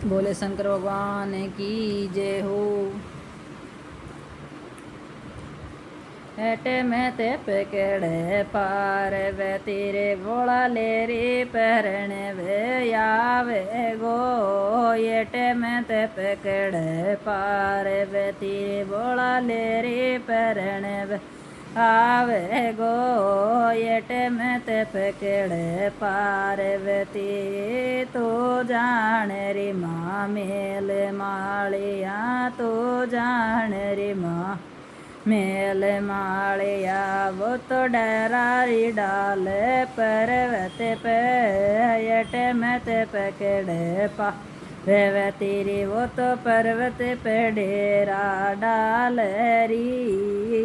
बोले शंकर भगवान की जय हो। हेटे में ते पकड़े पार वे तेरे बोला ले रे पहरण वे यावे गो। येटे में ते पकड़े पार वे तेरे बोला ले रे पहरण वे आवे गो। येटे में ते पकड़े पार वे ते तो जान रे माँ मेल मालिया तो जान रे माँ मेल मालिया। वो तो डरारी डाल पर्वत पे यटे में ते पकड़े पा वे तेरी। वो तो पर्वत पे डेरा डाल री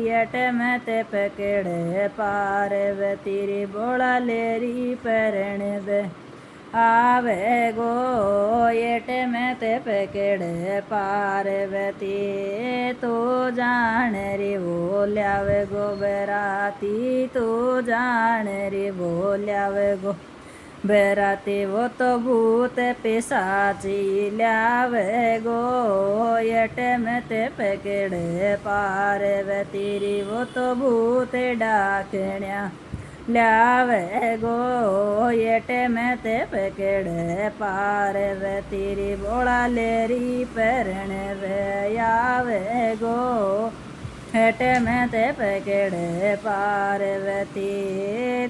यट में ते पकड़े पार वे तेरी। बोला लेरी परण वे आवे गो। येट में ते पकड़े पार्वती तो जान रे बोल्यावे गो। बराती तो जान रे बोल्यावे गो। बराती वो तो भूत पिशाची ल्यावे गो। येट में ते पकड़े पार्वती री। वो तो भूत डाकण्या ल्यावे गो। येटे में ते पकड़े पार्वती री। बोला लेरी परण वे यावे गो। हेटे में ते पकड़े पार्वती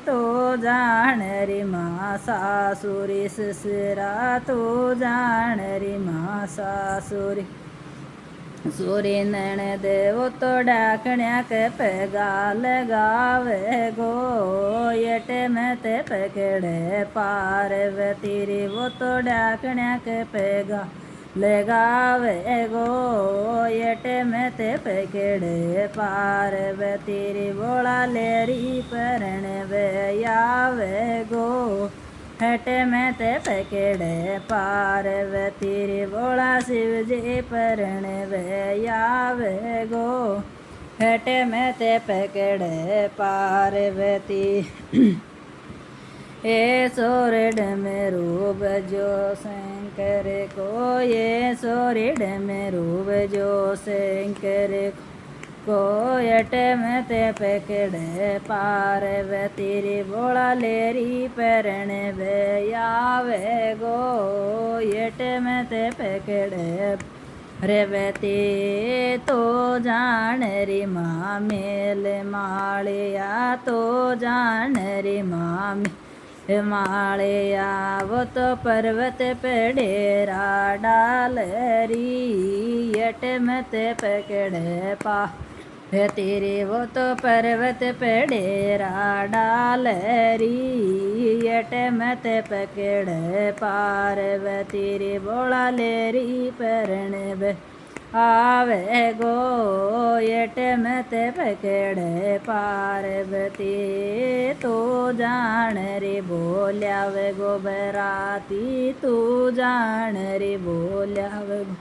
तो जान री माँ सासुरी ससुरा तो जान री माँ सासुरी। सूरी नैन देव तो डाकण्या के पैगाल गावे गो। येटे में ते पकड़े पार्वती री। वो तो डाकण्या के पैगा लगावे गो। येटे में ते पकड़े पार्वती री। बोला लेरी परण वे यावे गो। हेटे में ते पकड़े पार्वती री। बोला शिव जी परण वे यावे गो। हेटे में ते पकड़े पार्वती ये सोरिड में रूप जो शंकर को। ये सोरिड में रूप जो शंकर को। यट में ते पकड़े पार्वती री। बोला लेरी परण वे यावे गो। यट में ते पकड़े रेवती तो जान री माँ मेल मालिया तो जान री माँ मालिया। वो तो पर्वत पे डेरा डाल री यट में ते पकड़े पा है तेरे। वो तो पर्वत पे डेरा डाल री यट में ते पकड़े पार्वती री। बोला लेरी परण वे आवे गो। यट में ते पकड़े पार्वती तो जान रे बोल्यावे गो। बराती तू जान रे बोल्यावे गो।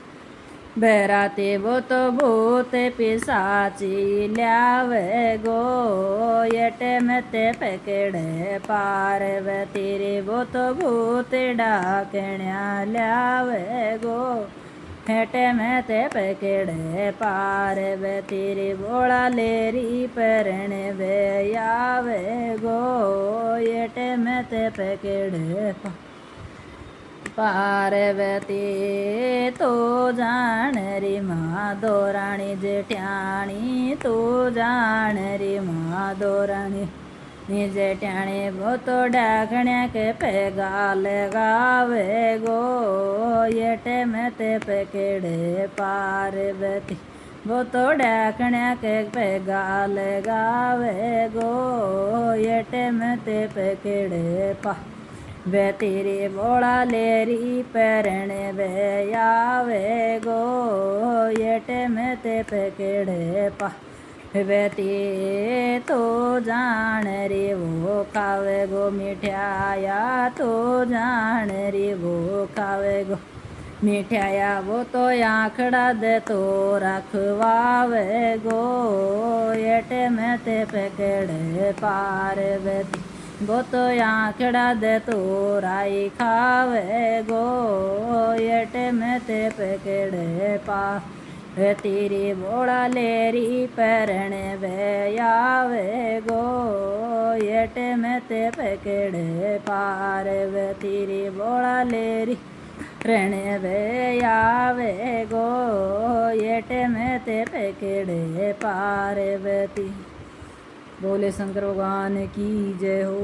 बराती वो तो भूत पिशाची ल्यावे गो। यट में ते पकड़े पार्वती रे। वो तो भूत डाकण्या ल्यावे गो। हेट में ते पकड़े पार्वती री। बोला लेरी परण वे यावे गो। येट में ते पकड़े पार्वती तो जान री माँ दोराणी जेठाणी तो जान री माँ दोराणी जेठाणी। वो तो डाकण्या के पैगा लगावे गो। येट में ते पकड़े पार्वती। वो तो डाकण्या के पैगा लगावे गो। येट में ते पकड़े पा वे तेरे। बोला लेरी परण वे यावे गो। येट में ते पकड़े पा वे ते तो जान रे वो खावे गो। मिठाया तो जान रे वो खावे गो। मिठाया वो तो आंखड़ा दे तो रखवावे गो। येट में ते पकड़े पार्वती। वो तो आंखड़ा दे तो राई खावे गो एट में ते पकड़े पा वे तेरी बोड़ा लेरी पैरण वे आवे गो एट में ते पकड़े पार वे तेरी बोड़ा लेरी रण वे आवे गो एट में ते पकड़े पार वे ती। बोले शंकर भगवान की जय हो।